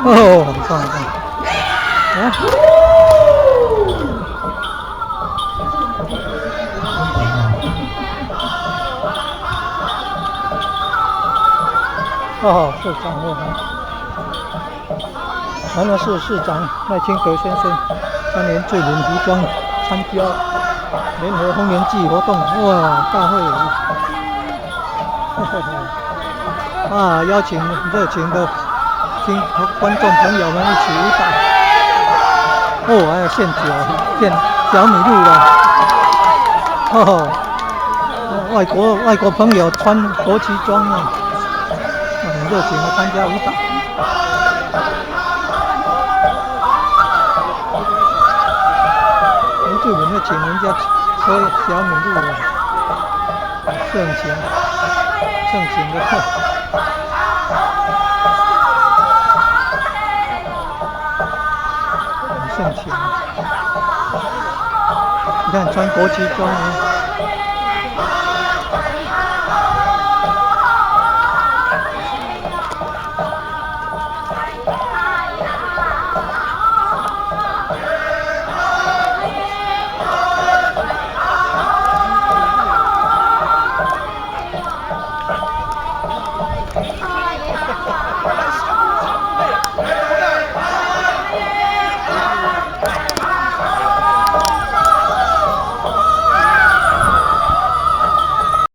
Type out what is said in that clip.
哦，很棒很棒。啊，哦，市长会哈，台南市市长赖清德先生3年最领服装参加联合丰年祭活动，哇，大会啊，邀请热情的观众朋友们一起舞蹈。哦，还有献酒、献小米露了。哦，外国朋友穿国旗装啊，很热情的参加舞蹈。原住民要请人家喝小米露了，盛情的客。很盛情，你看穿国旗装啊。